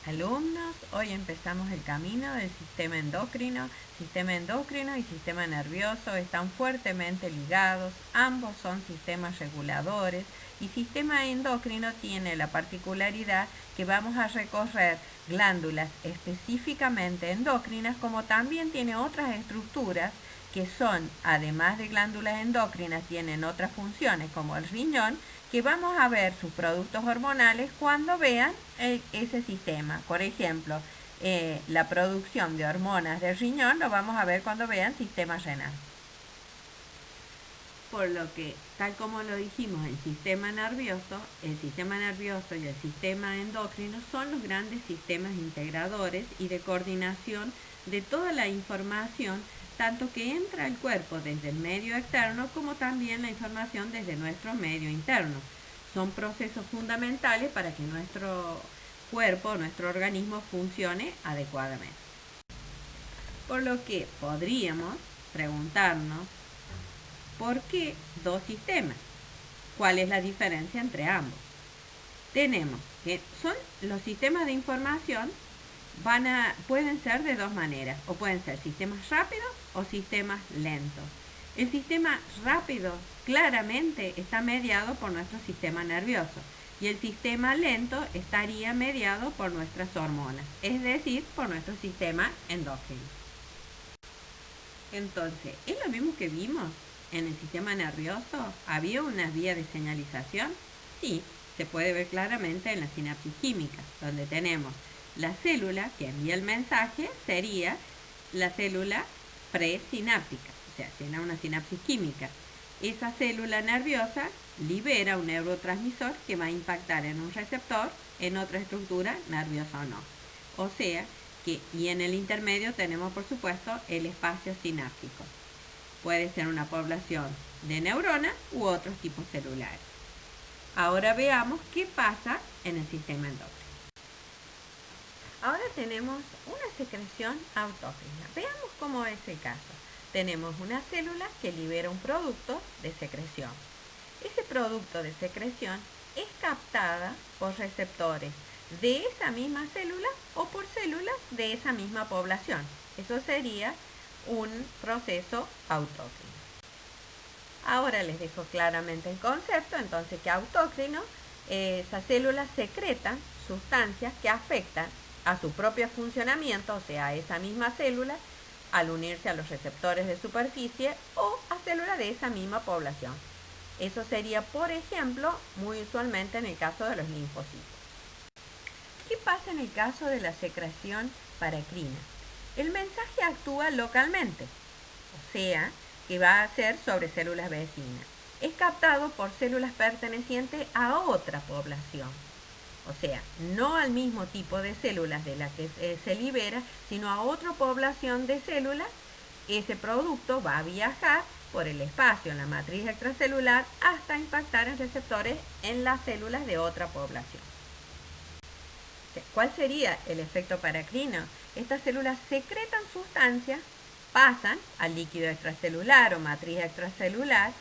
alumnos. Hoy empezamos el camino del sistema endocrino. Sistema endocrino y sistema nervioso están fuertemente ligados, ambos son sistemas reguladores y sistema endocrino tiene la particularidad que vamos a recorrer glándulas específicamente endocrinas, como también tiene otras estructuras que son, además de glándulas endocrinas, tienen otras funciones como el riñón, que vamos a ver sus productos hormonales cuando vean ese sistema. Por ejemplo, la producción de hormonas del riñón lo vamos a ver cuando vean sistema renal. Por lo que, tal como lo dijimos, el sistema nervioso y el sistema endocrino son los grandes sistemas integradores y de coordinación de toda la información, tanto que entra al cuerpo desde el medio externo como también la información desde nuestro medio interno. Son procesos fundamentales para que nuestro cuerpo, nuestro organismo funcione adecuadamente. Por lo que podríamos preguntarnos, ¿por qué dos sistemas? ¿Cuál es la diferencia entre ambos? Tenemos que son los sistemas de información pueden ser de dos maneras, o pueden ser sistemas rápidos o sistemas lentos. El sistema rápido claramente está mediado por nuestro sistema nervioso y el sistema lento estaría mediado por nuestras hormonas, es decir, por nuestro sistema endocrino. Entonces, ¿es lo mismo que vimos en el sistema nervioso? ¿Había una vía de señalización? Sí, se puede ver claramente en la sinapsis química, donde tenemos la célula que envía el mensaje, sería la célula presináptica, o sea, tiene una sinapsis química. Esa célula nerviosa libera un neurotransmisor que va a impactar en un receptor, en otra estructura nerviosa o no. O sea, y en el intermedio tenemos, por supuesto, el espacio sináptico. Puede ser una población de neuronas u otros tipos celulares. Ahora veamos qué pasa en el sistema endocrino. Ahora tenemos una secreción autócrina. Veamos cómo es el caso. Tenemos una célula que libera un producto de secreción. Ese producto de secreción es captada por receptores de esa misma célula o por células de esa misma población. Eso sería un proceso autócrino. Ahora les dejo claramente el concepto, entonces, que autócrino, esas células secretan sustancias que afectan a su propio funcionamiento, o sea, a esa misma célula, al unirse a los receptores de superficie o a células de esa misma población. Eso sería, por ejemplo, muy usualmente en el caso de los linfocitos. ¿Qué pasa en el caso de la secreción paracrina? El mensaje actúa localmente, o sea, que va a ser sobre células vecinas. Es captado por células pertenecientes a otra población. O sea, no al mismo tipo de células de la que se libera, sino a otra población de células. Ese producto va a viajar por el espacio en la matriz extracelular hasta impactar en receptores en las células de otra población. ¿Cuál sería el efecto paracrino? Estas células secretan sustancias, pasan al líquido extracelular o matriz extracelular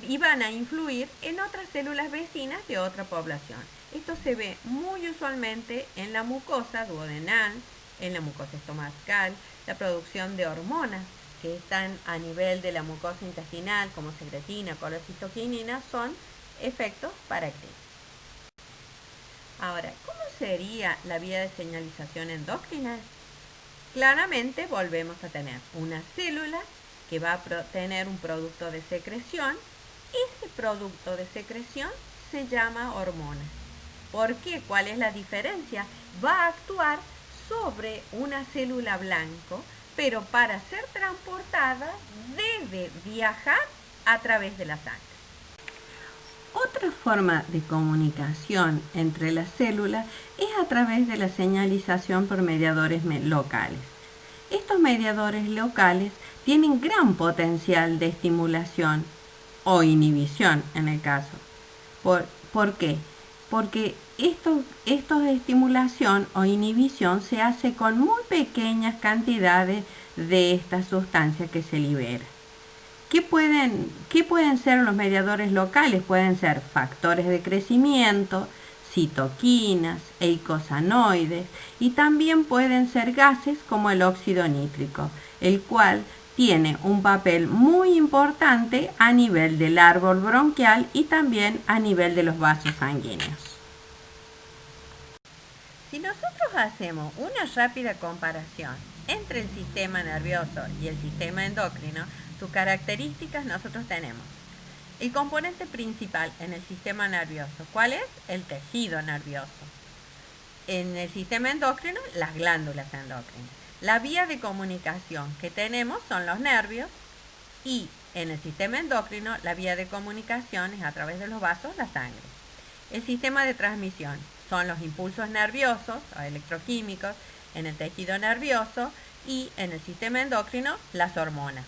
y van a influir en otras células vecinas de otra población. Esto se ve muy usualmente en la mucosa duodenal, en la mucosa estomacal, la producción de hormonas que están a nivel de la mucosa intestinal, como secretina, colocitoquinina, son efectos paracrinos. Ahora, ¿cómo sería la vía de señalización endocrina? Claramente volvemos a tener una célula que va a tener un producto de secreción. Ese producto de secreción se llama hormona. ¿Por qué? ¿Cuál es la diferencia? Va a actuar sobre una célula blanco, pero para ser transportada debe viajar a través de la sangre. Otra forma de comunicación entre las células es a través de la señalización por mediadores locales. Estos mediadores locales tienen gran potencial de estimulación o inhibición en el caso. ¿Por qué? Porque esto de estimulación o inhibición se hace con muy pequeñas cantidades de esta sustancia que se libera. ¿Qué pueden ser los mediadores locales? Pueden ser factores de crecimiento, citoquinas, eicosanoides y también pueden ser gases como el óxido nítrico, el cual tiene un papel muy importante a nivel del árbol bronquial y también a nivel de los vasos sanguíneos. Si nosotros hacemos una rápida comparación entre el sistema nervioso y el sistema endocrino, sus características nosotros tenemos. El componente principal en el sistema nervioso, ¿cuál es? El tejido nervioso. En el sistema endocrino, las glándulas endocrinas. La vía de comunicación que tenemos son los nervios y en el sistema endocrino la vía de comunicación es a través de los vasos, la sangre. El sistema de transmisión son los impulsos nerviosos o electroquímicos en el tejido nervioso y en el sistema endocrino las hormonas.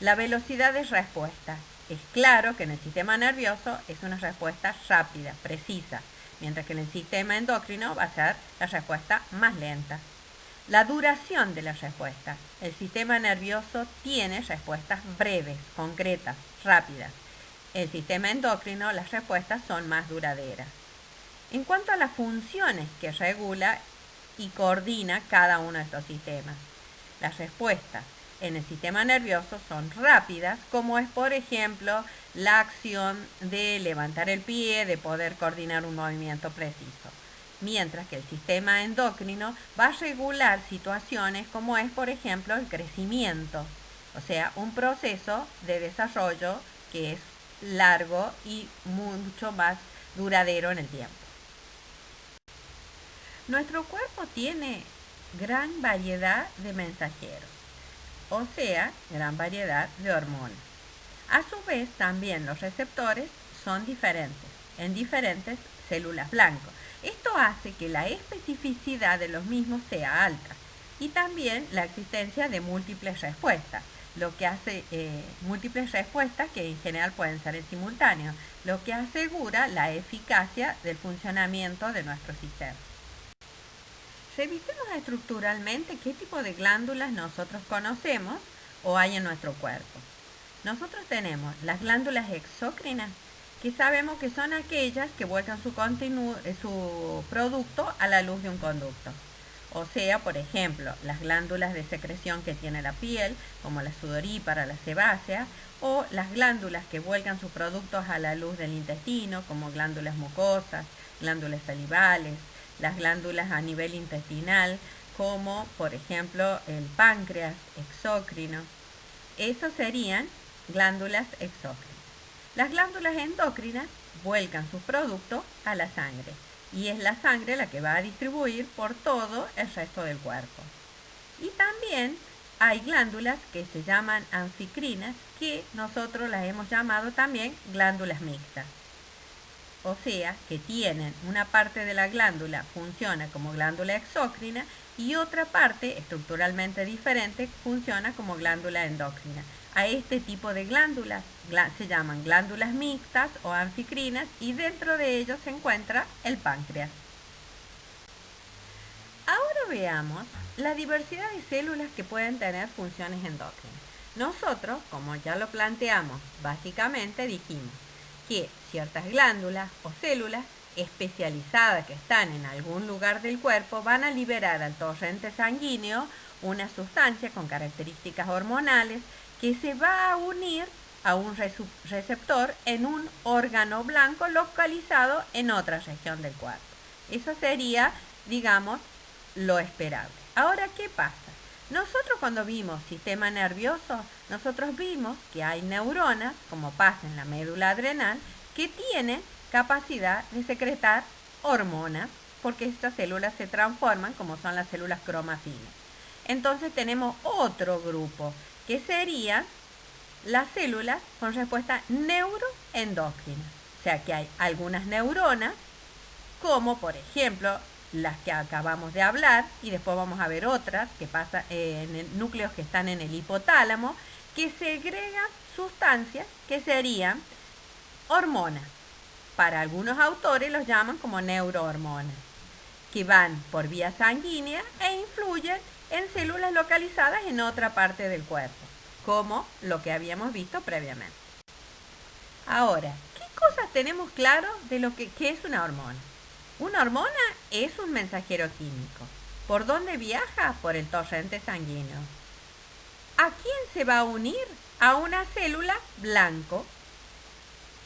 La velocidad de respuesta. Es claro que en el sistema nervioso es una respuesta rápida, precisa, mientras que en el sistema endocrino va a ser la respuesta más lenta. La duración de la respuesta. El sistema nervioso tiene respuestas breves, concretas, rápidas. El sistema endocrino, las respuestas son más duraderas. En cuanto a las funciones que regula y coordina cada uno de estos sistemas, las respuestas en el sistema nervioso son rápidas, como es, por ejemplo, la acción de levantar el pie, de poder coordinar un movimiento preciso. Mientras que el sistema endocrino va a regular situaciones como es, por ejemplo, el crecimiento, o sea, un proceso de desarrollo que es largo y mucho más duradero en el tiempo. Nuestro cuerpo tiene gran variedad de mensajeros, o sea, gran variedad de hormonas. A su vez, también los receptores son diferentes, en diferentes células blancas. Esto hace que la especificidad de los mismos sea alta y también la existencia de múltiples respuestas, lo que hace múltiples respuestas que en general pueden ser en simultáneo, lo que asegura la eficacia del funcionamiento de nuestro sistema. Revisemos estructuralmente qué tipo de glándulas nosotros conocemos o hay en nuestro cuerpo. Nosotros tenemos las glándulas exócrinas, que sabemos que son aquellas que vuelcan su producto a la luz de un conducto. O sea, por ejemplo, las glándulas de secreción que tiene la piel, como la sudorípara, la sebácea, o las glándulas que vuelcan sus productos a la luz del intestino, como glándulas mucosas, glándulas salivales, las glándulas a nivel intestinal, como por ejemplo el páncreas exócrino. Esos serían glándulas exócrinas. Las glándulas endócrinas vuelcan sus productos a la sangre y es la sangre la que va a distribuir por todo el resto del cuerpo. Y también hay glándulas que se llaman anficrinas, que nosotros las hemos llamado también glándulas mixtas. O sea, que tienen una parte de la glándula funciona como glándula exócrina y otra parte, estructuralmente diferente, funciona como glándula endocrina. A este tipo de glándulas se llaman glándulas mixtas o anficrinas y dentro de ellos se encuentra el páncreas. Ahora veamos la diversidad de células que pueden tener funciones endócrinas. Nosotros, como ya lo planteamos, básicamente dijimos que ciertas glándulas o células especializadas que están en algún lugar del cuerpo van a liberar al torrente sanguíneo una sustancia con características hormonales que se va a unir a un receptor en un órgano blanco localizado en otra región del cuerpo. Eso sería, digamos, lo esperable. Ahora, ¿qué pasa? Nosotros cuando vimos sistema nervioso, nosotros vimos que hay neuronas, como pasa en la médula adrenal, que tienen capacidad de secretar hormonas, porque estas células se transforman como son las células cromafinas. Entonces tenemos otro grupo, que serían las células con respuesta neuroendocrina. O sea que hay algunas neuronas, como por ejemplo las que acabamos de hablar, y después vamos a ver otras que pasan en núcleos que están en el hipotálamo, que segregan sustancias que serían hormonas. Para algunos autores los llaman como neurohormonas, que van por vía sanguínea e influyen en células localizadas en otra parte del cuerpo, como lo que habíamos visto previamente. Ahora, ¿qué cosas tenemos claro de lo que es una hormona? Una hormona es un mensajero químico. ¿Por dónde viaja? Por el torrente sanguíneo. ¿A quién se va a unir? A una célula blanco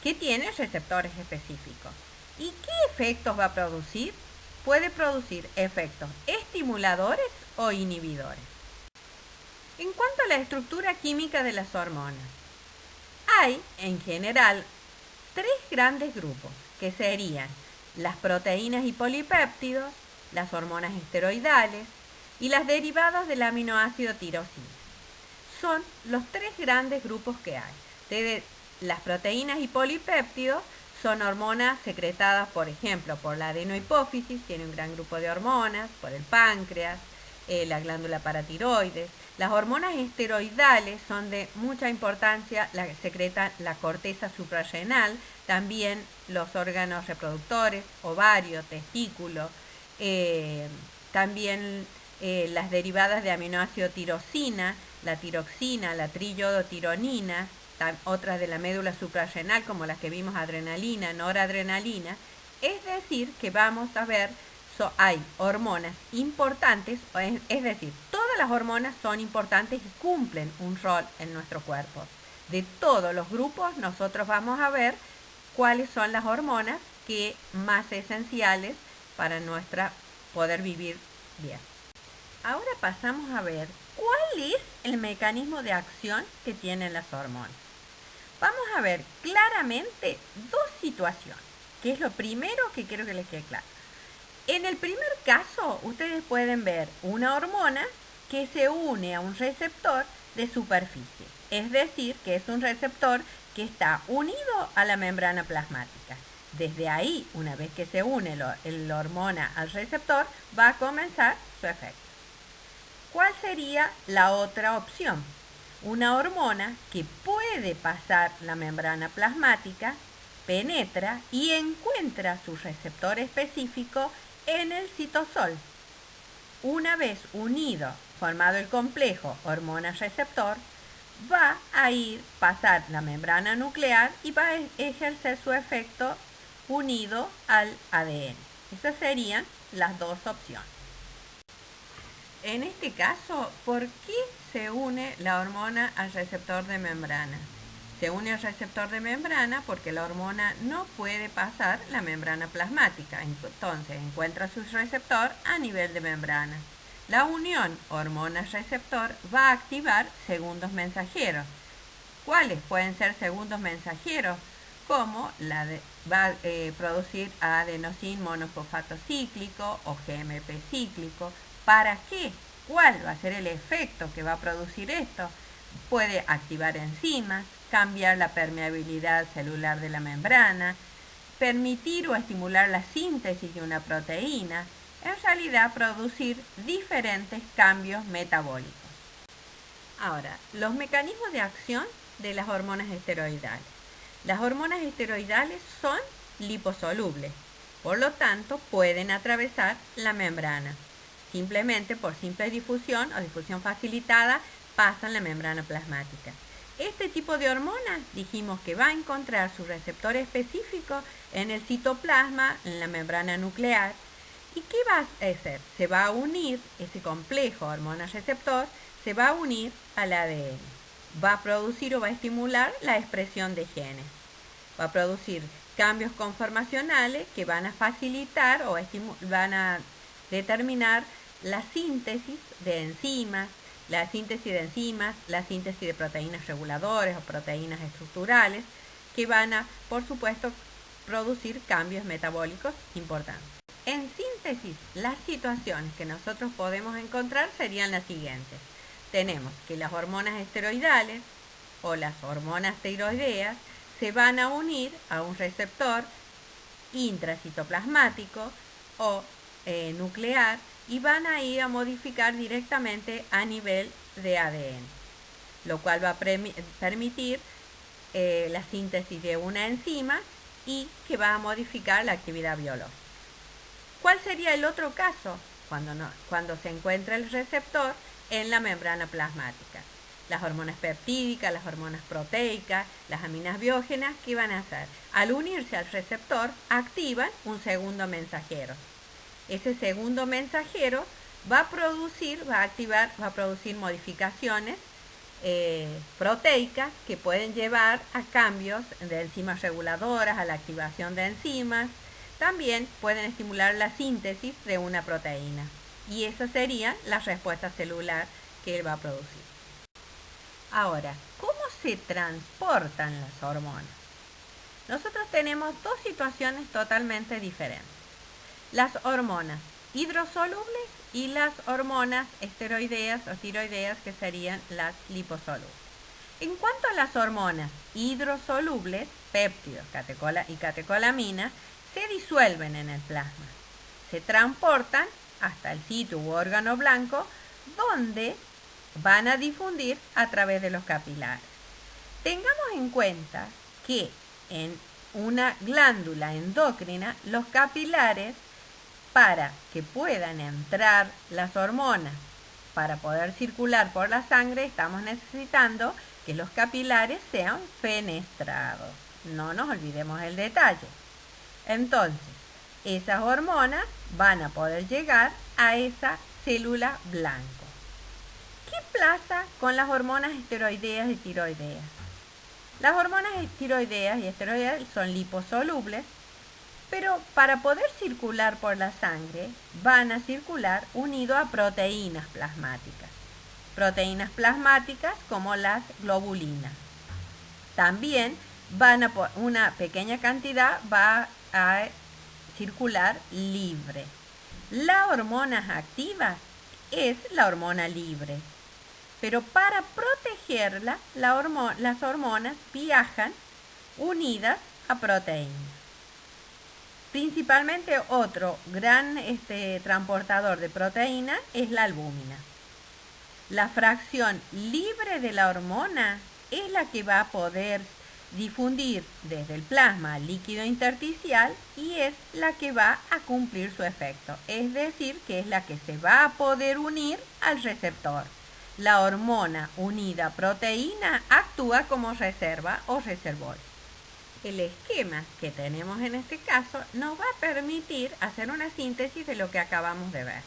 que tiene receptores específicos. ¿Y qué efectos va a producir? Puede producir efectos estimuladores o inhibidores. En cuanto a la estructura química de las hormonas, hay en general tres grandes grupos, que serían las proteínas y polipéptidos, las hormonas esteroidales y las derivadas del aminoácido tirosina. Son los tres grandes grupos que hay. Las proteínas y polipéptidos son hormonas secretadas, por ejemplo, por la adenohipófisis, tiene un gran grupo de hormonas, por el páncreas, la glándula paratiroides. Las hormonas esteroidales son de mucha importancia, secretan la corteza suprarrenal, también los órganos reproductores, ovario, testículo, también las derivadas de aminoácido tirosina, la tiroxina, la triiodotironina, otras de la médula suprarrenal como las que vimos, adrenalina, noradrenalina. Es decir, que vamos a ver, hay hormonas importantes, es decir, todas las hormonas son importantes y cumplen un rol en nuestro cuerpo. De todos los grupos nosotros vamos a ver cuáles son las hormonas que más esenciales para nuestra poder vivir bien. Ahora pasamos a ver cuál es el mecanismo de acción que tienen las hormonas. Vamos a ver claramente dos situaciones, que es lo primero que quiero que les quede claro. En el primer caso, ustedes pueden ver una hormona que se une a un receptor de superficie, es decir, que es un receptor que está unido a la membrana plasmática. Desde ahí, una vez que se une la hormona al receptor, va a comenzar su efecto. ¿Cuál sería la otra opción? Una hormona que puede pasar la membrana plasmática, penetra y encuentra su receptor específico en el citosol. Una vez unido, formado el complejo hormona-receptor, va a pasar la membrana nuclear y va a ejercer su efecto unido al ADN. Esas serían las dos opciones. En este caso, ¿por qué se une la hormona al receptor de membrana? Se une al receptor de membrana porque la hormona no puede pasar la membrana plasmática, entonces encuentra su receptor a nivel de membrana. La unión hormona-receptor va a activar segundos mensajeros. ¿Cuáles pueden ser segundos mensajeros? Como va a producir adenosín monofosfato cíclico o GMP cíclico. ¿Para qué? ¿Cuál va a ser el efecto que va a producir esto? Puede activar enzimas, cambiar la permeabilidad celular de la membrana, permitir o estimular la síntesis de una proteína, en realidad producir diferentes cambios metabólicos. Ahora, los mecanismos de acción de las hormonas esteroidales. Las hormonas esteroidales son liposolubles, por lo tanto pueden atravesar la membrana. Simplemente por simple difusión o difusión facilitada pasan la membrana plasmática. Este tipo de hormona dijimos que va a encontrar su receptor específico en el citoplasma, en la membrana nuclear. ¿Y qué va a hacer? Se va a unir, ese complejo hormona-receptor, se va a unir al ADN. Va a producir o va a estimular la expresión de genes. Va a producir cambios conformacionales que van a facilitar o van a determinar la síntesis de enzimas, la síntesis de proteínas reguladores o proteínas estructurales, que van a, por supuesto, producir cambios metabólicos importantes. En síntesis, las situaciones que nosotros podemos encontrar serían las siguientes. Tenemos que las hormonas esteroidales o las hormonas tiroideas se van a unir a un receptor intracitoplasmático o nuclear y van a ir a modificar directamente a nivel de ADN, lo cual va a permitir la síntesis de una enzima y que va a modificar la actividad biológica. ¿Cuál sería el otro caso? Cuando se encuentra el receptor en la membrana plasmática. las hormonas peptídicas, las hormonas proteicas, las aminas biógenas, ¿qué van a hacer? Al unirse al receptor, activan un segundo mensajero. Ese segundo mensajero va a producir modificaciones proteicas que pueden llevar a cambios de enzimas reguladoras, a la activación de enzimas. También pueden estimular la síntesis de una proteína. Y esa sería la respuesta celular que él va a producir. Ahora, ¿cómo se transportan las hormonas? Nosotros tenemos dos situaciones totalmente diferentes. Las hormonas hidrosolubles y las hormonas esteroideas o tiroideas, que serían las liposolubles. En cuanto a las hormonas hidrosolubles, péptidos y catecolaminas, se disuelven en el plasma. Se transportan hasta el sitio u órgano blanco, donde van a difundir a través de los capilares. Tengamos en cuenta que en una glándula endocrina, los capilares, para que puedan entrar las hormonas, para poder circular por la sangre, estamos necesitando que los capilares sean fenestrados. No nos olvidemos el detalle. Entonces, esas hormonas van a poder llegar a esa célula blanco. ¿Qué pasa con las hormonas esteroideas y tiroideas? Las hormonas tiroideas y esteroideas son liposolubles, pero para poder circular por la sangre van a circular unido a proteínas plasmáticas. Proteínas plasmáticas como las globulinas. También una pequeña cantidad va a circular libre. La hormona activa es la hormona libre, pero para protegerla, las hormonas viajan unidas a proteínas. Principalmente otro gran transportador de proteínas es la albúmina. La fracción libre de la hormona es la que va a poder difundir desde el plasma al líquido intersticial y es la que va a cumplir su efecto, es decir, que es la que se va a poder unir al receptor. La hormona unida a proteína actúa como reserva o reservorio. El esquema que tenemos en este caso nos va a permitir hacer una síntesis de lo que acabamos de ver.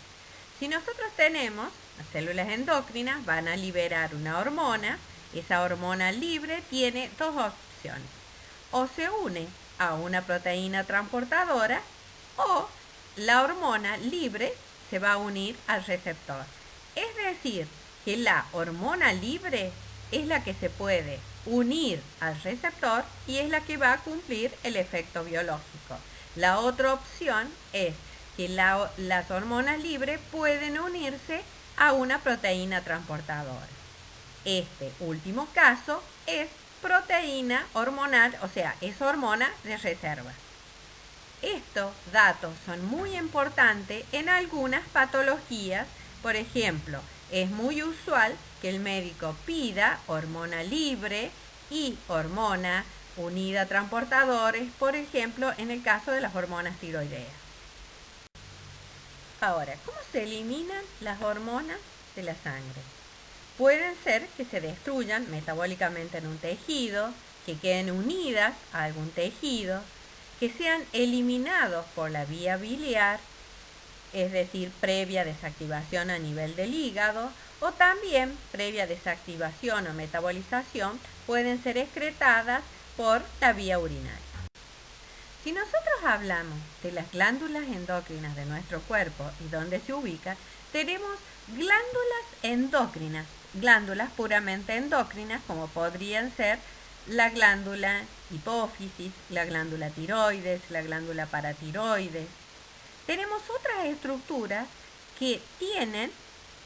Si nosotros tenemos las células endocrinas, van a liberar una hormona. Esa hormona libre tiene dos opciones: o se une a una proteína transportadora, o la hormona libre se va a unir al receptor. Es decir, que la hormona libre es la que se puede unir al receptor y es la que va a cumplir el efecto biológico. La otra opción es que las hormonas libres pueden unirse a una proteína transportadora. Este último caso es proteína hormonal, o sea, es hormona de reserva. Estos datos son muy importantes en algunas patologías. Por ejemplo, es muy usual que el médico pida hormona libre y hormona unida a transportadores, por ejemplo, en el caso de las hormonas tiroideas. Ahora, ¿cómo se eliminan las hormonas de la sangre? Pueden ser que se destruyan metabólicamente en un tejido, que queden unidas a algún tejido, que sean eliminados por la vía biliar, es decir, previa desactivación a nivel del hígado, o también previa desactivación o metabolización pueden ser excretadas por la vía urinaria. Si nosotros hablamos de las glándulas endocrinas de nuestro cuerpo y dónde se ubican, tenemos glándulas endocrinas, glándulas puramente endocrinas, como podrían ser la glándula hipófisis, la glándula tiroides, la glándula paratiroides. Tenemos otras estructuras que tienen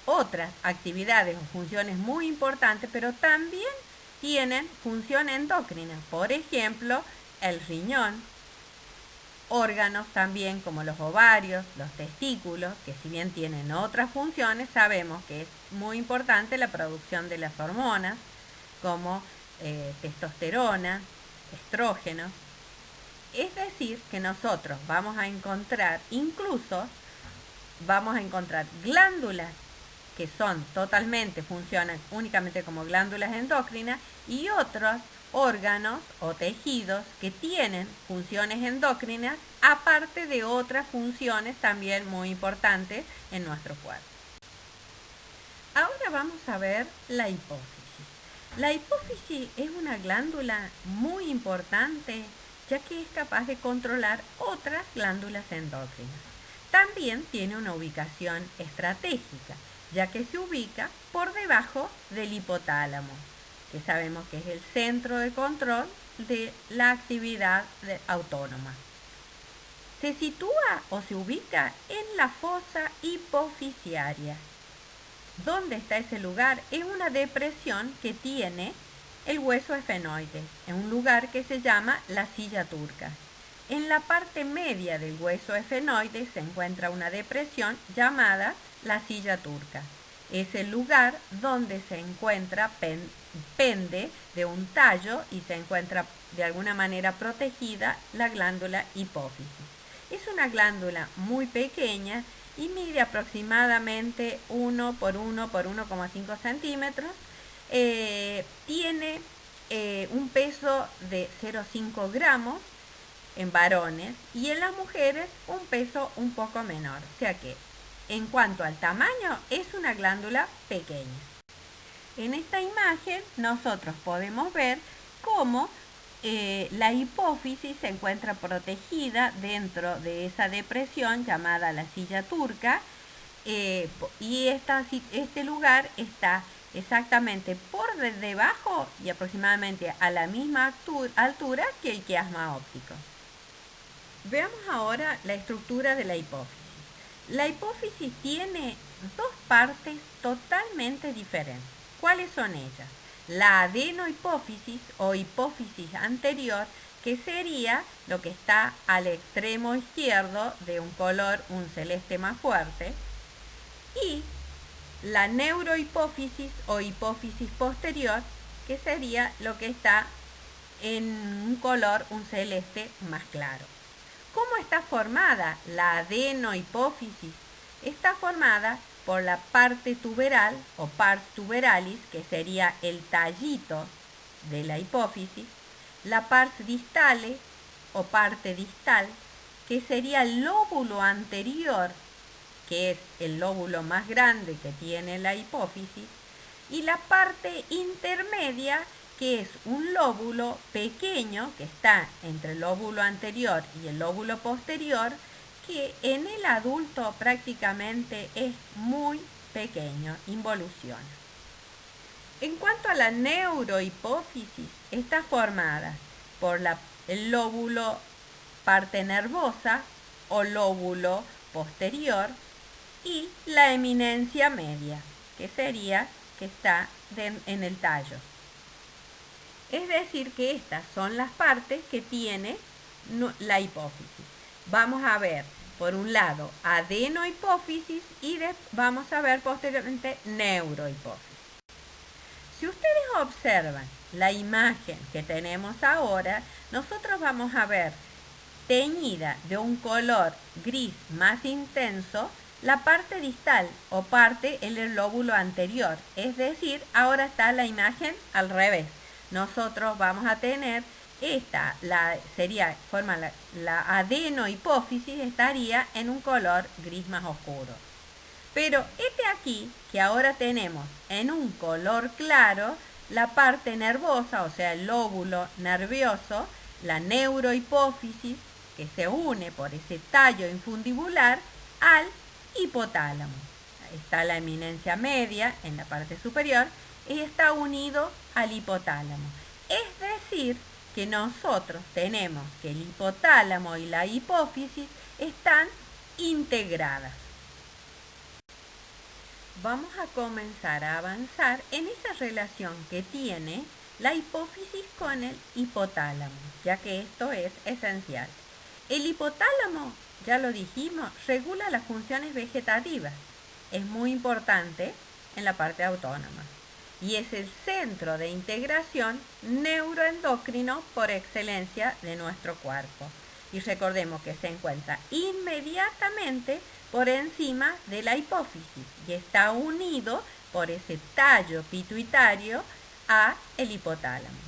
otras actividades o funciones muy importantes, pero también tienen función endocrina. Por ejemplo, el riñón, órganos también como los ovarios, los testículos, que si bien tienen otras funciones, sabemos que es muy importante la producción de las hormonas, como testosterona, estrógeno. Es decir, que nosotros vamos a encontrar glándulas que son funcionan únicamente como glándulas endocrinas, y otros órganos o tejidos que tienen funciones endocrinas, aparte de otras funciones también muy importantes en nuestro cuerpo. Ahora vamos a ver la hipófisis. La hipófisis es una glándula muy importante, ya que es capaz de controlar otras glándulas endocrinas. También tiene una ubicación estratégica, ya que se ubica por debajo del hipotálamo, que sabemos que es el centro de control de la actividad autónoma. Se sitúa o se ubica en la fosa hipofisiaria. ¿Dónde está ese lugar? Es una depresión que tiene el hueso esfenoide, en un lugar que se llama la silla turca. En la parte media del hueso esfenoide se encuentra una depresión llamada la silla turca. Es el lugar donde se encuentra, pende de un tallo y se encuentra de alguna manera protegida la glándula hipófisis. Es una glándula muy pequeña y mide aproximadamente 1 por 1 por 1,5 centímetros. Tiene un peso de 0,5 gramos en varones y en las mujeres un peso un poco menor. O sea que en cuanto al tamaño es una glándula pequeña. En esta imagen nosotros podemos ver cómo la hipófisis se encuentra protegida dentro de esa depresión llamada la silla turca, y este lugar está exactamente por debajo y aproximadamente a la misma altura que el quiasma óptico. Veamos ahora la estructura de la hipófisis. La hipófisis tiene dos partes totalmente diferentes. ¿Cuáles son ellas? La adenohipófisis o hipófisis anterior, que sería lo que está al extremo izquierdo de un color, un celeste más fuerte, y la neurohipófisis o hipófisis posterior, que sería lo que está en un color, un celeste más claro. ¿Cómo está formada la adenohipófisis? Está formada por la parte tuberal o pars tuberalis, que sería el tallito de la hipófisis, la pars distale o parte distal, que sería el lóbulo anterior, que es el lóbulo más grande que tiene la hipófisis, y la parte intermedia, que es un lóbulo pequeño que está entre el lóbulo anterior y el lóbulo posterior, que en el adulto prácticamente es muy pequeño, involuciona. En cuanto a la neurohipófisis, está formada por el lóbulo parte nervosa o lóbulo posterior y la eminencia media, que sería que está en el tallo. Es decir, que estas son las partes que tiene la hipófisis. Vamos a ver, por un lado, adenohipófisis y vamos a ver posteriormente neurohipófisis. Si ustedes observan la imagen que tenemos ahora, nosotros vamos a ver teñida de un color gris más intenso la parte distal o parte en el lóbulo anterior. Es decir, ahora está la imagen al revés. Nosotros vamos a tener la adenohipófisis estaría en un color gris más oscuro. Pero aquí que ahora tenemos en un color claro la parte nervosa, o sea, el lóbulo nervioso, la neurohipófisis, que se une por ese tallo infundibular al hipotálamo. Está la eminencia media en la parte superior y está unido al hipotálamo. Es decir, que nosotros tenemos que el hipotálamo y la hipófisis están integradas. Vamos a comenzar a avanzar en esa relación que tiene la hipófisis con el hipotálamo, ya que esto es esencial. El hipotálamo, ya lo dijimos, regula las funciones vegetativas. Es muy importante en la parte autónoma. Y es el centro de integración neuroendocrino por excelencia de nuestro cuerpo. Y recordemos que se encuentra inmediatamente por encima de la hipófisis y está unido por ese tallo pituitario a el hipotálamo.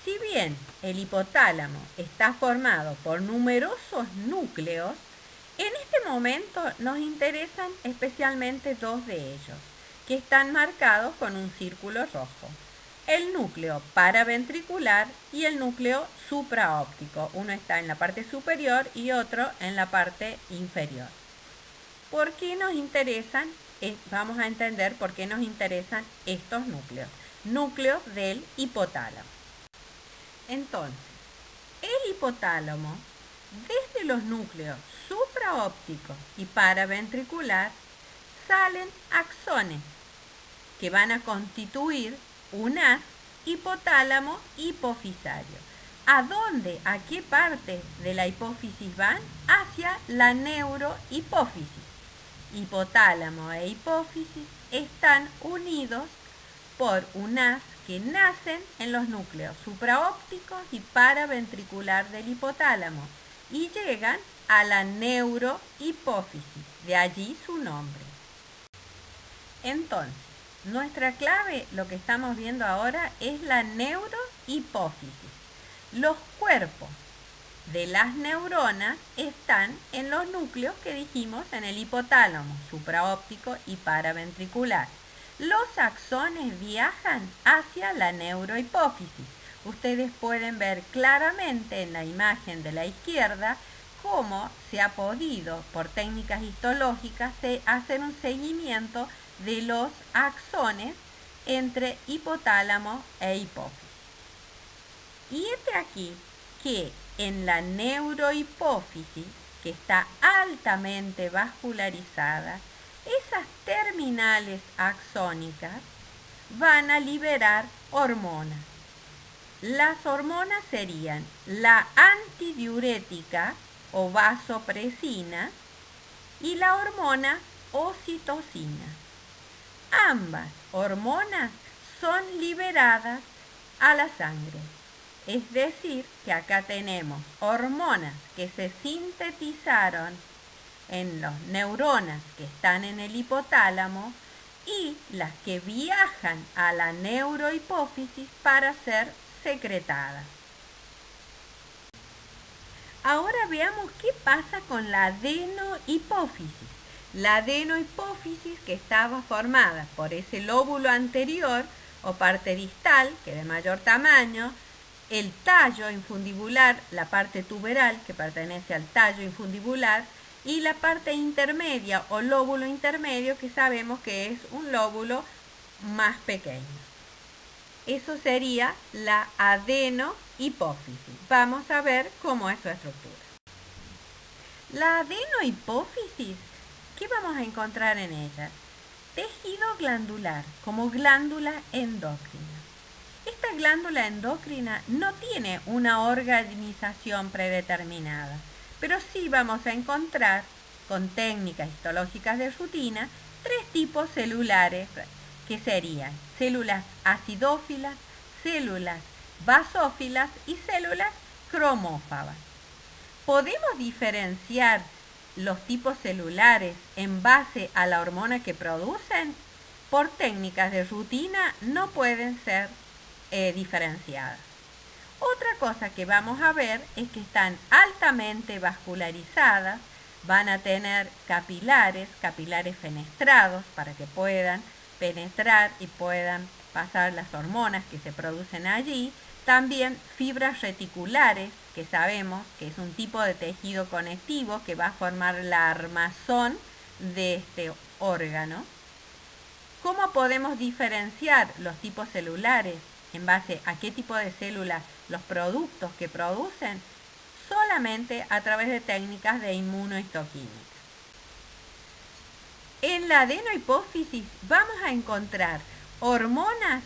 Si bien el hipotálamo está formado por numerosos núcleos, en este momento nos interesan especialmente dos de ellos, que están marcados con un círculo rojo. El núcleo paraventricular y el núcleo supraóptico. Uno está en la parte superior y otro en la parte inferior. ¿Por qué nos interesan? Vamos a entender por qué nos interesan estos núcleos. Núcleos del hipotálamo. Entonces, el hipotálamo, desde los núcleos supraóptico y paraventricular, salen axones que van a constituir un haz hipotálamo hipofisario. ¿A dónde? ¿A qué parte de la hipófisis van? Hacia la neurohipófisis. Hipotálamo e hipófisis están unidos por un haz que nacen en los núcleos supraópticos y paraventricular del hipotálamo y llegan a la neurohipófisis, de allí su nombre. Entonces, nuestra clave, lo que estamos viendo ahora, es la neurohipófisis. Los cuerpos de las neuronas están en los núcleos que dijimos en el hipotálamo, supraóptico y paraventricular. Los axones viajan hacia la neurohipófisis. Ustedes pueden ver claramente en la imagen de la izquierda cómo se ha podido, por técnicas histológicas, hacer un seguimiento de los axones entre hipotálamo e hipófisis. Y este aquí que en la neurohipófisis, que está altamente vascularizada, esas terminales axónicas van a liberar hormonas. Las hormonas serían la antidiurética o vasopresina y la hormona ocitocina. Ambas hormonas son liberadas a la sangre. Es decir, que acá tenemos hormonas que se sintetizaron en las neuronas que están en el hipotálamo y las que viajan a la neurohipófisis para ser secretadas. Ahora veamos qué pasa con la adenohipófisis. La adenohipófisis, que estaba formada por ese lóbulo anterior o parte distal, que es de mayor tamaño, el tallo infundibular, la parte tuberal, que pertenece al tallo infundibular, y la parte intermedia o lóbulo intermedio, que sabemos que es un lóbulo más pequeño. Eso sería la adenohipófisis. Vamos a ver cómo es su estructura. La adenohipófisis, ¿qué vamos a encontrar en ella? Tejido glandular, como glándula endocrina. Esta glándula endocrina no tiene una organización predeterminada, pero sí vamos a encontrar, con técnicas histológicas de rutina, 3 tipos celulares, que serían células acidófilas, células basófilas y células cromófagas. Podemos diferenciar los tipos celulares en base a la hormona que producen. Por técnicas de rutina no pueden ser diferenciadas. Otra cosa que vamos a ver es que están altamente vascularizadas, van a tener capilares fenestrados para que puedan penetrar y puedan pasar las hormonas que se producen allí. También fibras reticulares, que sabemos que es un tipo de tejido conectivo que va a formar la armazón de este órgano. ¿Cómo podemos diferenciar los tipos celulares en base a qué tipo de células, los productos que producen? Solamente a través de técnicas de inmunohistoquímica. En la adenohipófisis vamos a encontrar hormonas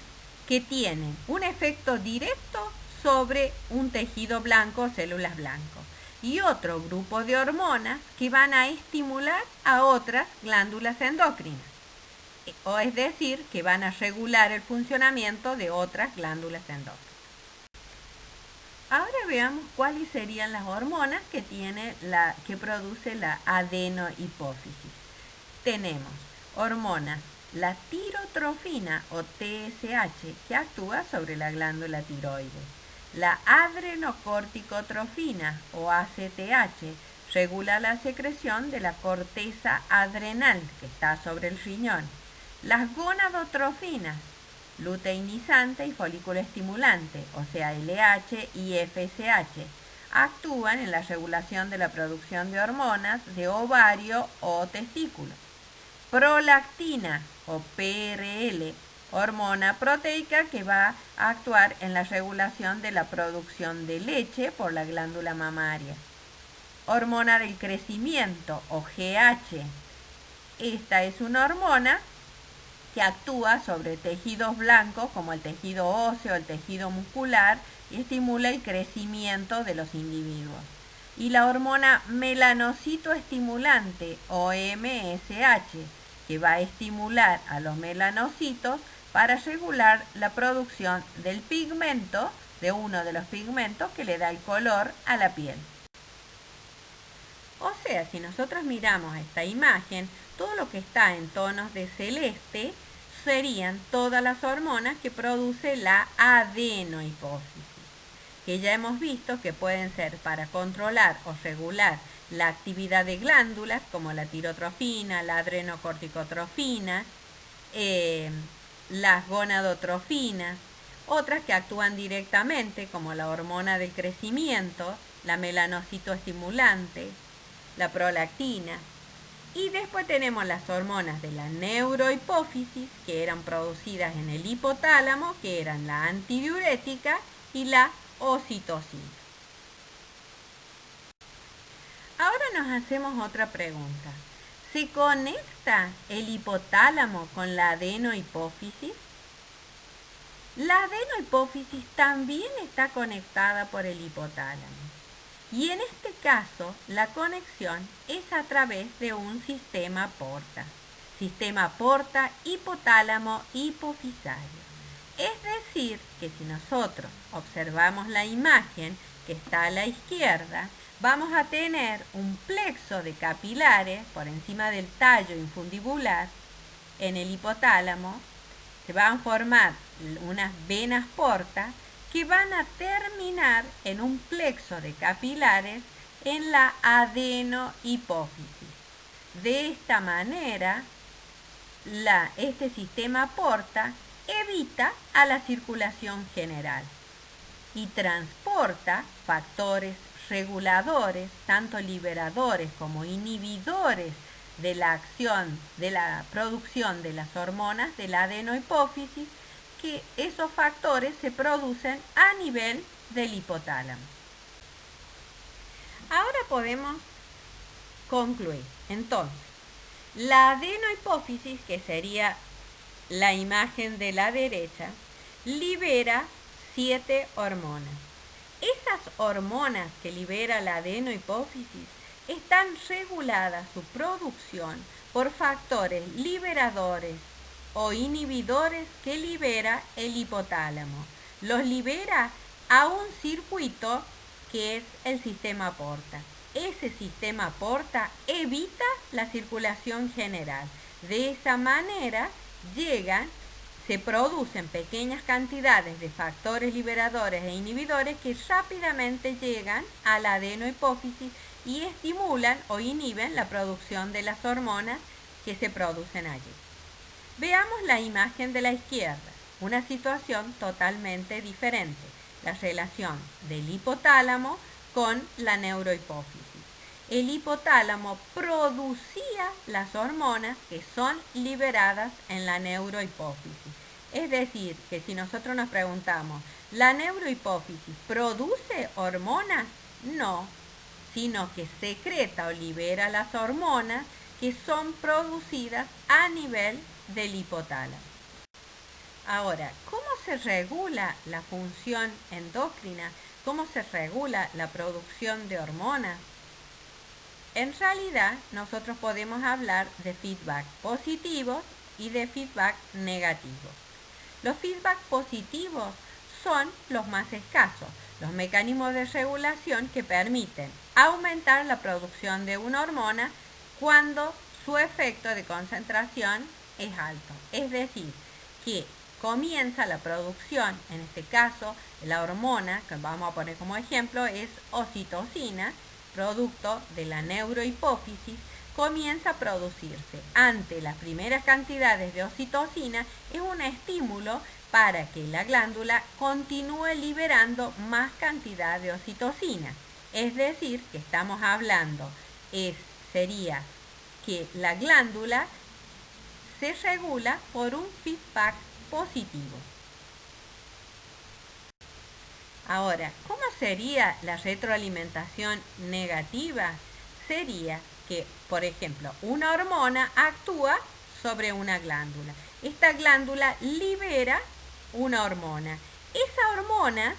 que tienen un efecto directo sobre un tejido blanco, células blancas, y otro grupo de hormonas que van a estimular a otras glándulas endocrinas, o es decir, que van a regular el funcionamiento de otras glándulas endocrinas. Ahora veamos cuáles serían las hormonas que que produce la adenohipófisis. Tenemos hormonas, la tirotrofina o TSH, que actúa sobre la glándula tiroides. La adrenocorticotrofina o ACTH regula la secreción de la corteza adrenal, que está sobre el riñón. Las gonadotrofinas, luteinizante y folículo estimulante, o sea, LH y FSH, actúan en la regulación de la producción de hormonas de ovario o testículo. Prolactina o PRL, hormona proteica que va a actuar en la regulación de la producción de leche por la glándula mamaria. Hormona del crecimiento o GH. Esta es una hormona que actúa sobre tejidos blancos como el tejido óseo, el tejido muscular y estimula el crecimiento de los individuos. Y la hormona melanocitoestimulante o MSH, que va a estimular a los melanocitos para regular la producción del pigmento, de uno de los pigmentos que le da el color a la piel. O sea, si nosotros miramos esta imagen, todo lo que está en tonos de celeste serían todas las hormonas que produce la adenohipófisis, que ya hemos visto que pueden ser para controlar o regular la actividad de glándulas como la tirotrofina, la adrenocorticotrofina, las gonadotrofinas, otras que actúan directamente como la hormona del crecimiento, la melanocitoestimulante, la prolactina. Y después tenemos las hormonas de la neurohipófisis, que eran producidas en el hipotálamo, que eran la antidiurética y la ocitocina. Ahora nos hacemos otra pregunta. ¿Se conecta el hipotálamo con la adenohipófisis? La adenohipófisis también está conectada por el hipotálamo. Y en este caso, la conexión es a través de un sistema porta. Sistema porta hipotálamo hipofisario. Es decir, que si nosotros observamos la imagen que está a la izquierda, vamos a tener un plexo de capilares por encima del tallo infundibular en el hipotálamo. Se van a formar unas venas porta que van a terminar en un plexo de capilares en la adenohipófisis. De esta manera, este sistema porta evita a la circulación general y transporta factores reguladores, tanto liberadores como inhibidores de la acción, de la producción de las hormonas de la adenohipófisis, que esos factores se producen a nivel del hipotálamo. Ahora podemos concluir. Entonces, la adenohipófisis, que sería la imagen de la derecha, libera 7 hormonas. Esas hormonas que libera la adenohipófisis están reguladas su producción por factores liberadores o inhibidores que libera el hipotálamo. Los libera a un circuito que es el sistema porta. Ese sistema porta evita la circulación general. De esa manera se producen pequeñas cantidades de factores liberadores e inhibidores que rápidamente llegan a la adenohipófisis y estimulan o inhiben la producción de las hormonas que se producen allí. Veamos la imagen de la izquierda, una situación totalmente diferente, la relación del hipotálamo con la neurohipófisis. El hipotálamo producía las hormonas que son liberadas en la neurohipófisis. Es decir, que si nosotros nos preguntamos, ¿la neurohipófisis produce hormonas? No, sino que secreta o libera las hormonas que son producidas a nivel del hipotálamo. Ahora, ¿cómo se regula la función endocrina? ¿Cómo se regula la producción de hormonas? En realidad, nosotros podemos hablar de feedback positivos y de feedback negativos. Los feedback positivos son los más escasos. los mecanismos de regulación que permiten aumentar la producción de una hormona cuando su efecto de concentración es alto. Es decir, que comienza la producción, en este caso, la hormona, que vamos a poner como ejemplo, es oxitocina, producto de la neurohipófisis, comienza a producirse ante las primeras cantidades de oxitocina, es un estímulo para que la glándula continúe liberando más cantidad de oxitocina. Es decir, que estamos hablando, sería que la glándula se regula por un feedback positivo. Ahora, ¿cómo sería la retroalimentación negativa? Sería que, por ejemplo, una hormona actúa sobre una glándula. Esta glándula libera una hormona. Esa hormona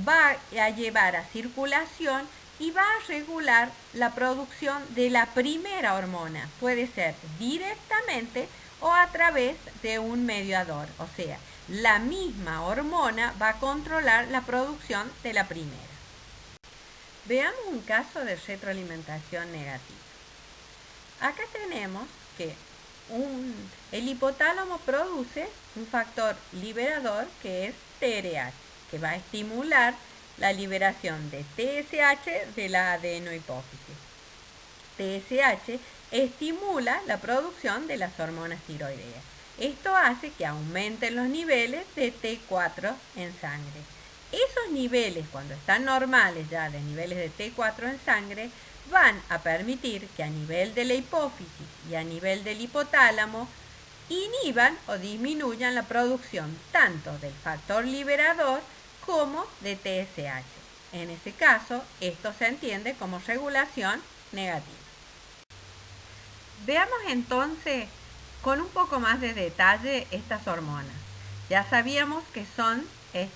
va a llevar a circulación y va a regular la producción de la primera hormona. Puede ser directamente o a través de un mediador. O sea, la misma hormona va a controlar la producción de la primera. Veamos un caso de retroalimentación negativa. Acá tenemos que el hipotálamo produce un factor liberador que es TRH, que va a estimular la liberación de TSH de la adenohipófisis. TSH estimula la producción de las hormonas tiroideas. Esto hace que aumenten los niveles de T4 en sangre. Esos niveles, cuando están normales ya de niveles de T4 en sangre, van a permitir que a nivel de la hipófisis y a nivel del hipotálamo inhiban o disminuyan la producción tanto del factor liberador como de TSH. En este caso, esto se entiende como regulación negativa. Veamos entonces con un poco más de detalle estas hormonas. Ya sabíamos que son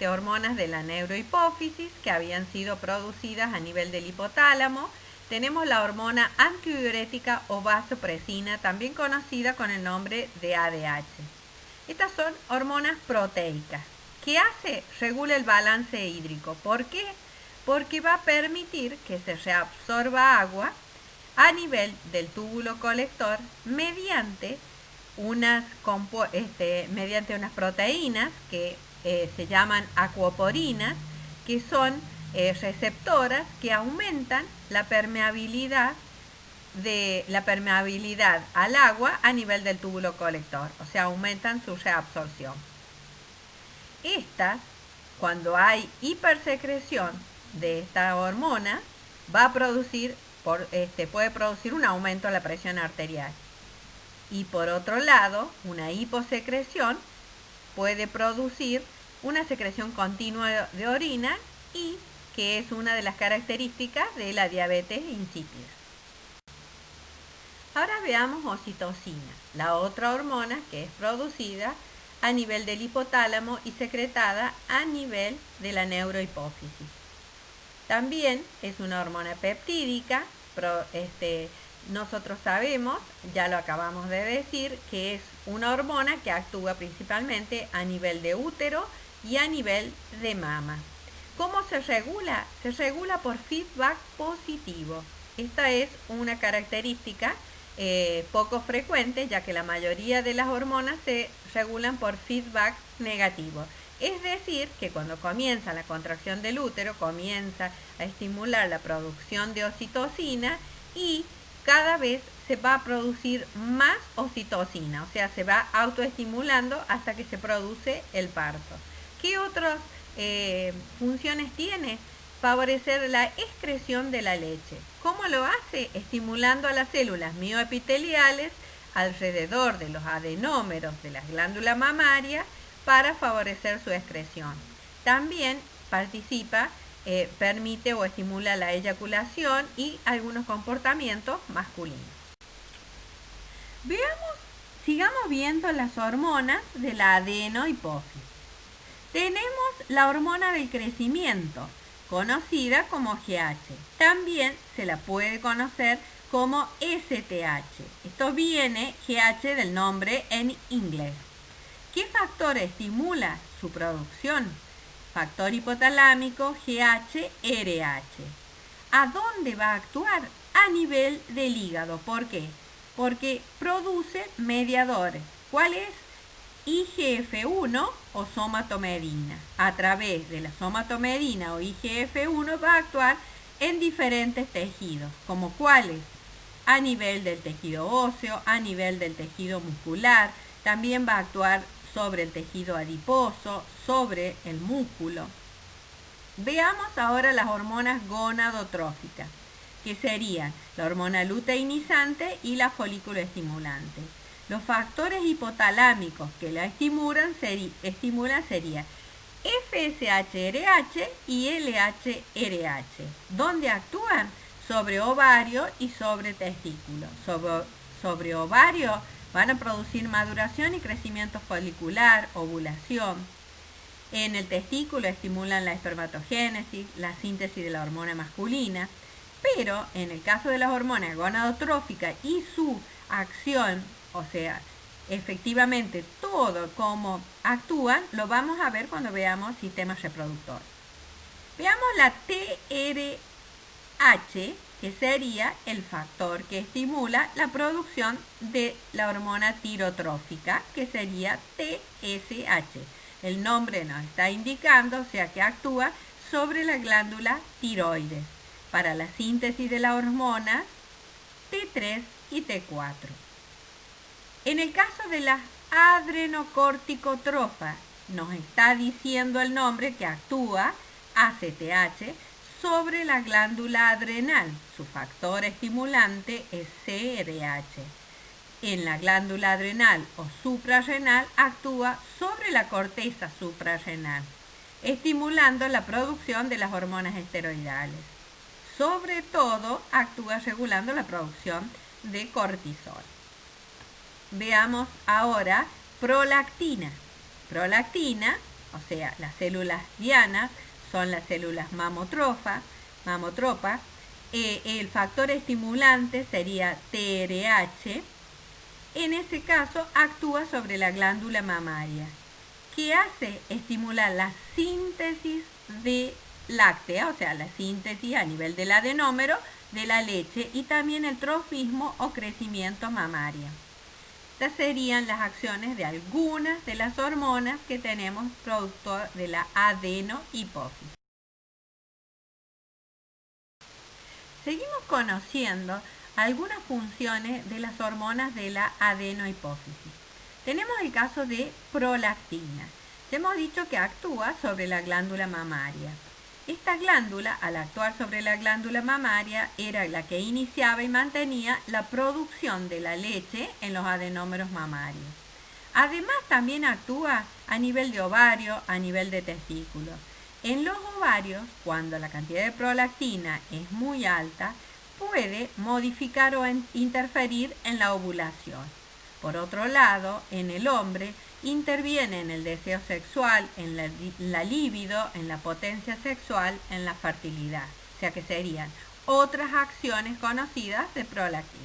hormonas de la neurohipófisis que habían sido producidas a nivel del hipotálamo. Tenemos la hormona antidiurética o vasopresina, también conocida con el nombre de ADH. Estas son hormonas proteicas. ¿Qué hace? Regula el balance hídrico. ¿Por qué? Porque va a permitir que se reabsorba agua a nivel del túbulo colector mediante unas proteínas que se llaman acuoporinas, que son receptoras que aumentan la permeabilidad al agua a nivel del túbulo colector, o sea, aumentan su reabsorción. Cuando hay hipersecreción de esta hormona, puede producir un aumento de la presión arterial. Y por otro lado, una hiposecreción puede producir una secreción continua de orina y que es una de las características de la diabetes insípida. Ahora veamos oxitocina, la otra hormona que es producida a nivel del hipotálamo y secretada a nivel de la neurohipófisis. También es una hormona peptídica, nosotros sabemos, ya lo acabamos de decir, que es una hormona que actúa principalmente a nivel de útero y a nivel de mama. ¿Cómo se regula? Se regula por feedback positivo. Esta es una característica poco frecuente, ya que la mayoría de las hormonas se regulan por feedback negativo. Es decir, que cuando comienza la contracción del útero, comienza a estimular la producción de oxitocina y cada vez se va a producir más oxitocina, o sea, se va autoestimulando hasta que se produce el parto. ¿Qué otras funciones tiene? Favorecer la excreción de la leche. ¿Cómo lo hace? Estimulando a las células mioepiteliales alrededor de los adenómeros de las glándulas mamarias para favorecer su excreción. También permite o estimula la eyaculación y algunos comportamientos masculinos. Sigamos viendo las hormonas de la adenohipófisis. Tenemos la hormona del crecimiento, conocida como GH. También se la puede conocer como STH. Esto viene GH del nombre en inglés. ¿Qué factor estimula su producción? factor hipotalámico GH-RH. ¿A dónde va a actuar? A nivel del hígado. ¿Por qué? Porque produce mediadores. ¿Cuál es? IGF-1 o somatomedina. A través de la somatomedina o IGF-1 va a actuar en diferentes tejidos, como cuáles, a nivel del tejido óseo, a nivel del tejido muscular, también va a actuar sobre el tejido adiposo, sobre el músculo. Veamos ahora las hormonas gonadotróficas, que serían la hormona luteinizante y la folículo estimulante. Los factores hipotalámicos que la estimulan serían FSH-RH y LH-RH, donde actúan sobre ovario y sobre testículo. Sobre ovario van a producir maduración y crecimiento folicular, ovulación. En el testículo estimulan la espermatogénesis, la síntesis de la hormona masculina, pero en el caso de las hormonas gonadotróficas y su acción, o sea, efectivamente todo cómo actúan, lo vamos a ver cuando veamos sistema reproductor. Veamos la TRH, que sería el factor que estimula la producción de la hormona tirotrófica, que sería TSH. El nombre nos está indicando, o sea, que actúa sobre la glándula tiroides para la síntesis de la hormona T3 y T4. En el caso de las adrenocorticotrofas, nos está diciendo el nombre que actúa ACTH sobre la glándula adrenal. Su factor estimulante es CRH. En la glándula adrenal o suprarrenal actúa sobre la corteza suprarrenal, estimulando la producción de las hormonas esteroidales. Sobre todo actúa regulando la producción de cortisol. Veamos ahora prolactina. Prolactina, o sea, las células dianas, son las células mamotropas. El factor estimulante sería TRH. En ese caso actúa sobre la glándula mamaria. ¿Qué hace? Estimula la síntesis de láctea, o sea, la síntesis a nivel del adenómero de la leche y también el trofismo o crecimiento mamario. Estas serían las acciones de algunas de las hormonas que tenemos producto de la adenohipófisis. Seguimos conociendo algunas funciones de las hormonas de la adenohipófisis. Tenemos el caso de prolactina. Ya hemos dicho que actúa sobre la glándula mamaria. Esta glándula, al actuar sobre la glándula mamaria, era la que iniciaba y mantenía la producción de la leche en los adenómeros mamarios. Además, también actúa a nivel de ovario, a nivel de testículo. En los ovarios, cuando la cantidad de prolactina es muy alta, puede modificar o interferir en la ovulación. Por otro lado, en el hombre, interviene en el deseo sexual, en la libido, en la potencia sexual, en la fertilidad. O sea que serían otras acciones conocidas de prolactina.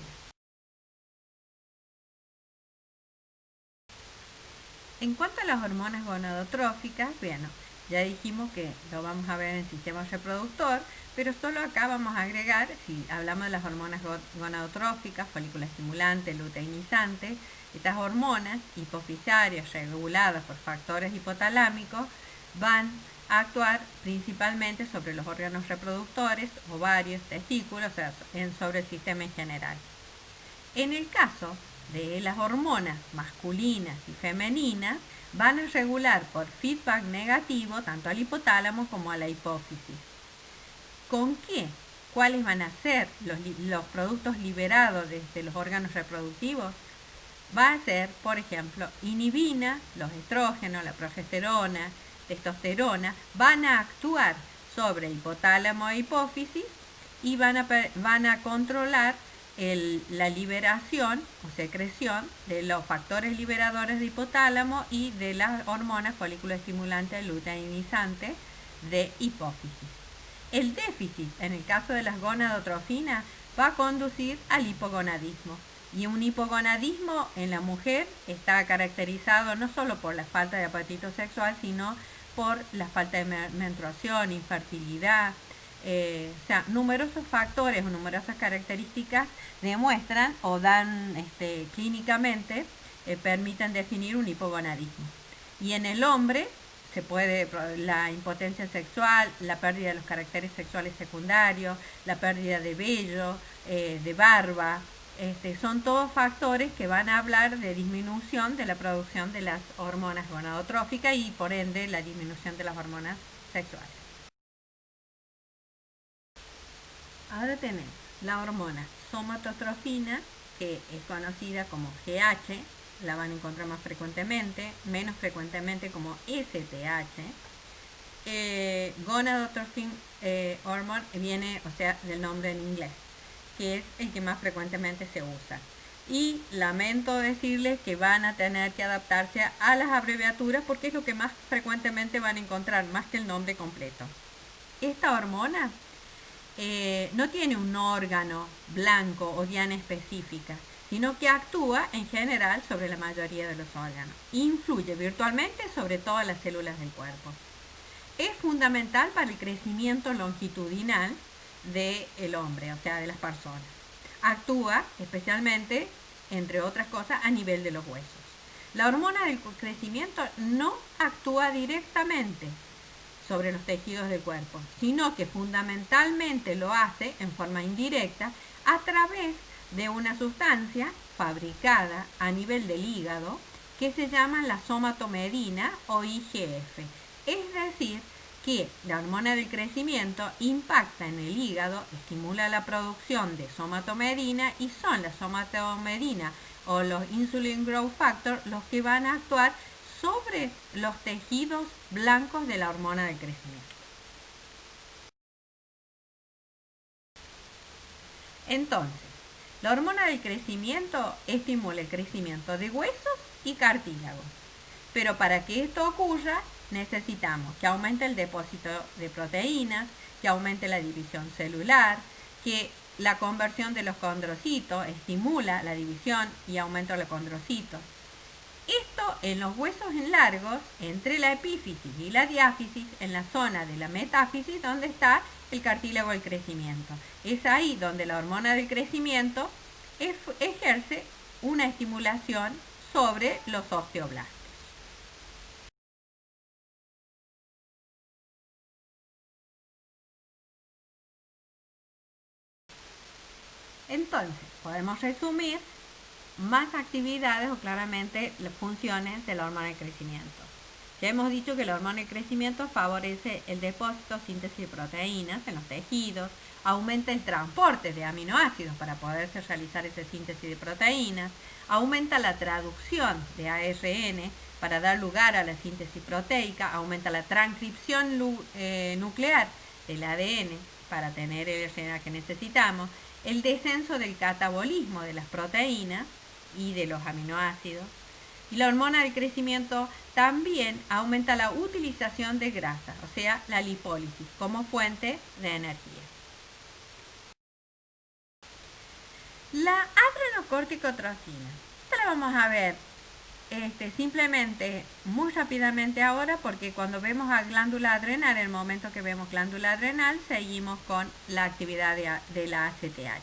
En cuanto a las hormonas gonadotróficas, bueno, ya dijimos que lo vamos a ver en el sistema reproductor, pero solo acá vamos a agregar, si hablamos de las hormonas gonadotróficas, folículo estimulante, luteinizante, estas hormonas hipofisarias reguladas por factores hipotalámicos van a actuar principalmente sobre los órganos reproductores, ovarios, testículos, o sea, sobre el sistema en general. En el caso de las hormonas masculinas y femeninas, van a regular por feedback negativo tanto al hipotálamo como a la hipófisis. ¿Con qué? ¿Cuáles van a ser los productos liberados desde los órganos reproductivos? Va a ser, por ejemplo, inhibina, los estrógenos, la progesterona, testosterona, van a actuar sobre hipotálamo e hipófisis y van a controlar la liberación o secreción de los factores liberadores de hipotálamo y de las hormonas folículo estimulante luteinizante de hipófisis. El déficit, en el caso de las gonadotrofinas, va a conducir al hipogonadismo. Y un hipogonadismo en la mujer está caracterizado no solo por la falta de apetito sexual, sino por la falta de menstruación, infertilidad. O sea, numerosos factores o numerosas características demuestran o dan clínicamente, permiten definir un hipogonadismo. Y en el hombre se puede la impotencia sexual, la pérdida de los caracteres sexuales secundarios, la pérdida de vello, de barba. Son todos factores que van a hablar de disminución de la producción de las hormonas gonadotróficas y por ende la disminución de las hormonas sexuales. Ahora tenemos la hormona somatostrofina, que es conocida como GH, la van a encontrar más frecuentemente, menos frecuentemente como STH. Gonadotrophin hormone viene, o sea, del nombre en inglés, que es el que más frecuentemente se usa. Y lamento decirles que van a tener que adaptarse a las abreviaturas porque es lo que más frecuentemente van a encontrar, más que el nombre completo. Esta hormona no tiene un órgano blanco o diana específica, sino que actúa en general sobre la mayoría de los órganos. Influye virtualmente sobre todas las células del cuerpo. Es fundamental para el crecimiento longitudinal del hombre, o sea, de las personas. Actúa especialmente, entre otras cosas, a nivel de los huesos. La hormona del crecimiento no actúa directamente sobre los tejidos del cuerpo, sino que fundamentalmente lo hace en forma indirecta a través de una sustancia fabricada a nivel del hígado que se llama la somatomedina o IGF. Es decir, que la hormona del crecimiento impacta en el hígado, estimula la producción de somatomedina y son la somatomedina o los insulin growth factor los que van a actuar sobre los tejidos blancos de la hormona del crecimiento. Entonces, la hormona del crecimiento estimula el crecimiento de huesos y cartílagos. Pero para que esto ocurra, necesitamos que aumente el depósito de proteínas, que aumente la división celular, que la conversión de los condrocitos estimula la división y aumenta los condrocitos. Esto en los huesos en largos, entre la epífisis y la diáfisis, en la zona de la metáfisis, donde está el cartílago del crecimiento. Es ahí donde la hormona del crecimiento ejerce una estimulación sobre los osteoblastos. Entonces, podemos resumir más actividades o claramente las funciones de la hormona de crecimiento. Ya hemos dicho que la hormona de crecimiento favorece el depósito, síntesis de proteínas en los tejidos, aumenta el transporte de aminoácidos para poderse realizar esa síntesis de proteínas, aumenta la traducción de ARN para dar lugar a la síntesis proteica, aumenta la transcripción nuclear del ADN para tener el RNA que necesitamos, el descenso del catabolismo de las proteínas y de los aminoácidos. Y la hormona del crecimiento también aumenta la utilización de grasas, o sea, la lipólisis, como fuente de energía. La adrenocorticotrofina, esta la vamos a ver simplemente muy rápidamente ahora, porque cuando vemos a glándula adrenal, en el momento que vemos glándula adrenal, seguimos con la actividad de la ACTH.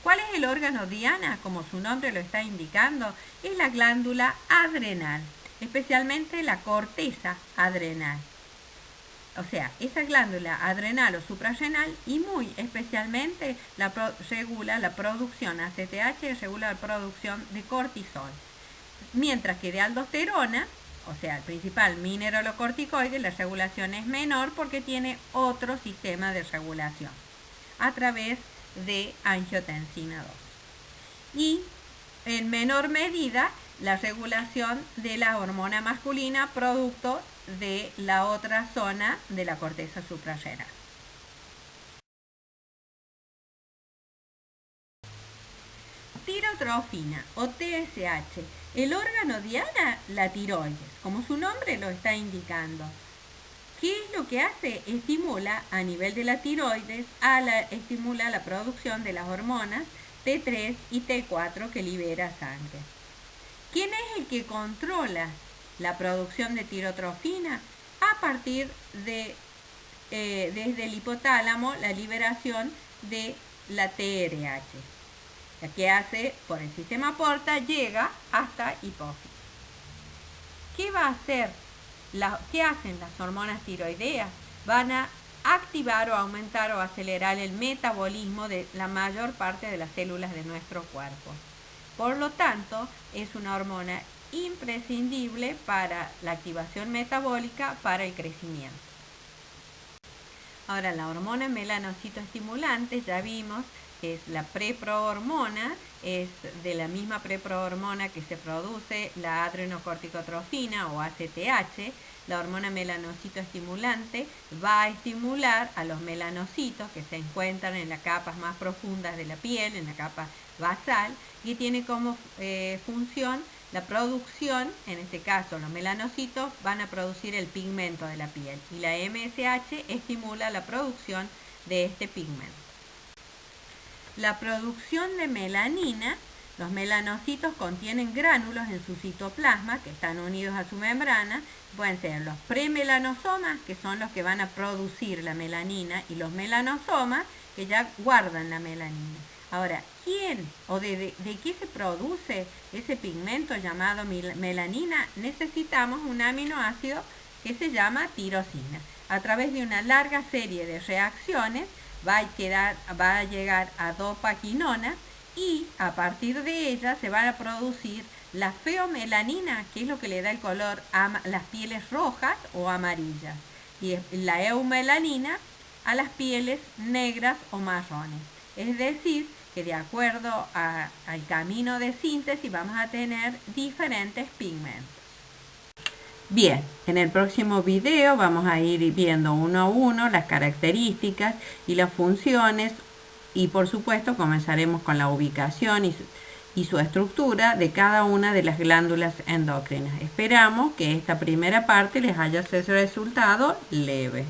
¿Cuál es el órgano diana? Como su nombre lo está indicando, es la glándula adrenal, especialmente la corteza adrenal. O sea, esa glándula adrenal o suprarrenal y muy especialmente regula la producción, ACTH regula la producción de cortisol. Mientras que de aldosterona, o sea, el principal mineralocorticoide, la regulación es menor porque tiene otro sistema de regulación a través de angiotensina 2. Y en menor medida la regulación de la hormona masculina producto de la otra zona de la corteza suprarrenal. Tirotrofina o TSH, el órgano diana, la tiroides, como su nombre lo está indicando. ¿Qué es lo que hace? Estimula a nivel de la tiroides, estimula la producción de las hormonas T3 y T4 que libera sangre. ¿Quién es el que controla la producción de tirotrofina? a partir de, desde el hipotálamo, la liberación de la TRH, la que hace por el sistema porta, llega hasta hipófisis. ¿Qué va a hacer? ¿Qué hacen las hormonas tiroideas? Van a activar o aumentar o acelerar el metabolismo de la mayor parte de las células de nuestro cuerpo. Por lo tanto, es una hormona imprescindible para la activación metabólica para el crecimiento. Ahora, la hormona melanocitoestimulante, ya vimos que es la preprohormona, es de la misma preprohormona que se produce la adrenocorticotrofina o ACTH. La hormona melanocitoestimulante va a estimular a los melanocitos que se encuentran en las capas más profundas de la piel, en la capa basal, y tiene como función la producción. En este caso, los melanocitos van a producir el pigmento de la piel y la MSH estimula la producción de este pigmento. La producción de melanina, los melanocitos contienen gránulos en su citoplasma que están unidos a su membrana. Pueden ser los premelanosomas, que son los que van a producir la melanina, y los melanosomas, que ya guardan la melanina. Ahora, ¿quién o de qué se produce ese pigmento llamado melanina? Necesitamos un aminoácido que se llama tirosina. A través de una larga serie de reacciones va a llegar a dopaquinona, y a partir de ella se van a producir la feomelanina, que es lo que le da el color a las pieles rojas o amarillas, y la eumelanina a las pieles negras o marrones. Es decir, que de acuerdo al camino de síntesis vamos a tener diferentes pigmentos. Bien, en el próximo video vamos a ir viendo uno a uno las características y las funciones, y por supuesto comenzaremos con la ubicación y su estructura de cada una de las glándulas endocrinas. Esperamos que esta primera parte les haya resultado leve.